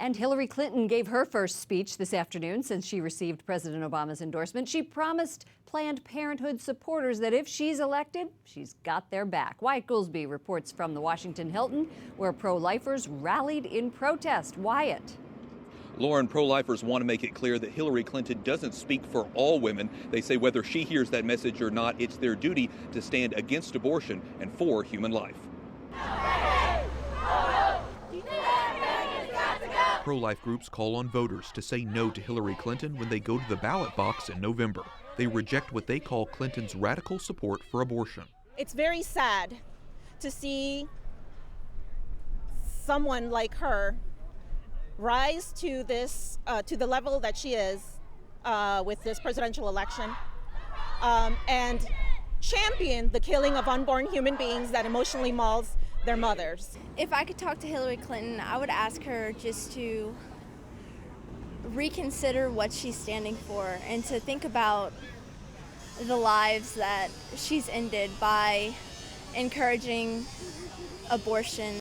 And Hillary Clinton gave her first speech this afternoon since she received President Obama's endorsement. She promised Planned Parenthood supporters that if she's elected, she's got their back. Wyatt Goolsby reports from the Washington Hilton, where pro-lifers rallied in protest. Wyatt. Lauren, pro-lifers want to make it clear that Hillary Clinton doesn't speak for all women. They say whether she hears that message or not, it's their duty to stand against abortion and for human life. Pro-life groups call on voters to say no to Hillary Clinton when they go to the ballot box in November. They reject what they call Clinton's radical support for abortion. It's very sad to see someone like her rise to this, to the level that she is with this presidential election, and champion the killing of unborn human beings that emotionally mauls their mothers. If I could talk to Hillary Clinton, I would ask her just to reconsider what she's standing for and to think about the lives that she's ended by encouraging abortion.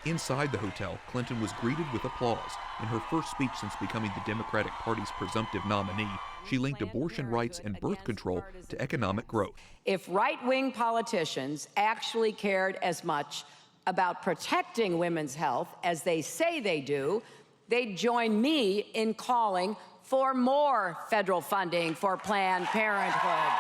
Inside the hotel, Clinton was greeted with applause. In her first speech since becoming the Democratic Party's presumptive nominee, she linked abortion rights and birth control to economic growth. If right-wing politicians actually cared as much about protecting women's health as they say they do, they'd join me in calling for more federal funding for Planned Parenthood.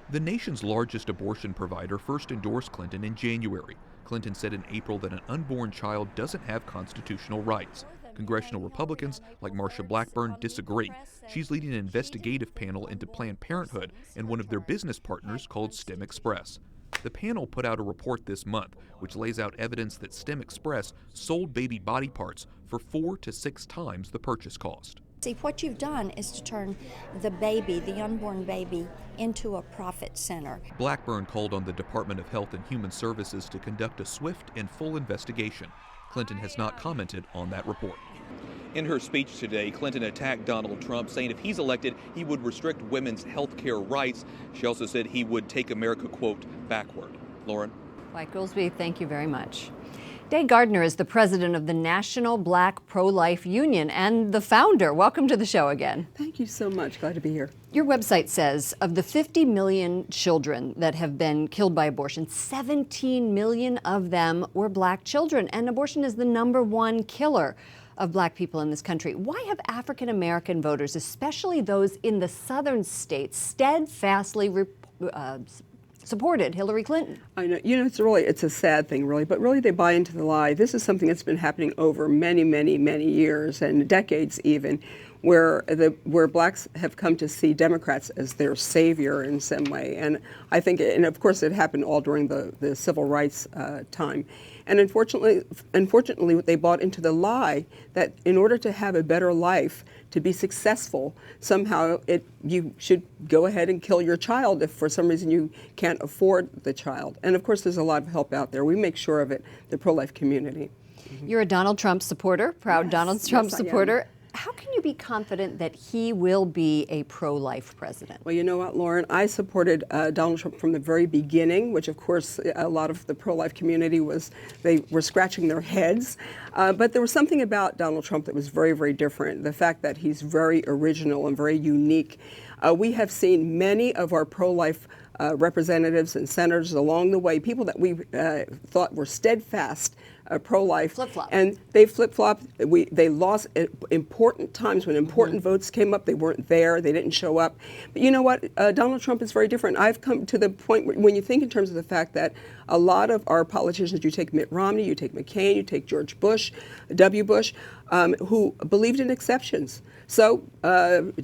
The nation's largest abortion provider first endorsed Clinton in January. Clinton said in April that an unborn child doesn't have constitutional rights. Congressional Republicans like Marsha Blackburn disagree. She's leading an investigative panel into Planned Parenthood and one of their business partners called STEM Express. The panel put out a report this month which lays out evidence that STEM Express sold baby body parts for 4 to 6 times the purchase cost. See, what you've done is to turn the baby, the unborn baby, into a profit center. Blackburn called on the Department of Health and Human Services to conduct a swift and full investigation. Clinton has not commented on that report. In her speech today, Clinton attacked Donald Trump, saying if he's elected, he would restrict women's health care rights. She also said he would take America, quote, backward. Lauren? Wyatt Goolsby, thank you very much. Gardner is the president of the National Black Pro-Life Union and the founder. Welcome to the show again. Thank you so much. Glad to be here. Your website says of the 50 million children that have been killed by abortion, 17 million of them were black children, and abortion is the #1 killer of black people in this country. Why have African American voters, especially those in the southern states, steadfastly supported Hillary Clinton? I know, it's a sad thing, really, but really they buy into the lie. This is something that's been happening over many, many, many years and decades even, where blacks have come to see Democrats as their savior in some way. And I think, and of course it happened all during the civil rights time. And unfortunately, they bought into the lie that in order to have a better life, to be successful, somehow you should go ahead and kill your child if for some reason you can't afford the child. And of course there's a lot of help out there. We make sure of it, the pro-life community. You're a Donald Trump supporter, proud Yes, Donald Trump yes, supporter. How can you be confident that he will be a pro-life president? Well, you know what, Lauren? I supported Donald Trump from the very beginning, which of course a lot of the pro-life community they were scratching their heads. But there was something about Donald Trump that was very, very different. The fact that he's very original and very unique. We have seen many of our pro-life representatives and senators along the way, people that we thought were steadfast pro-life, flip-flop. And they flip-flopped. They lost important times when important votes came up. They weren't there. They didn't show up. But you know what? Donald Trump is very different. I've come to the point when you think in terms of the fact that a lot of our politicians, you take Mitt Romney, you take McCain, you take George Bush, W. Bush, who believed in exceptions. So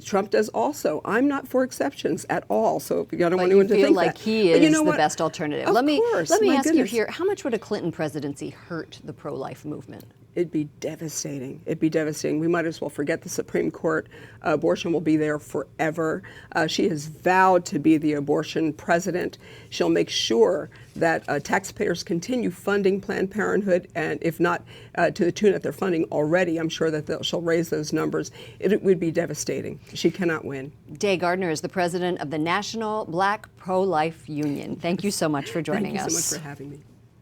Trump does also. I'm not for exceptions at all. So I don't want anyone to think that. But you feel like he is the best alternative. Of let me course, ask you here, how much would a Clinton presidency hurt the pro-life movement? It'd be devastating. It'd be devastating. We might as well forget the Supreme Court. Abortion will be there forever. She has vowed to be the abortion president. She'll make sure that taxpayers continue funding Planned Parenthood, and if not to the tune that they're funding already, I'm sure that she'll raise those numbers. It would be devastating. She cannot win. Gardner is the president of the National Black Pro-Life Union. Thank you so much for joining us. Thank you so much for having me.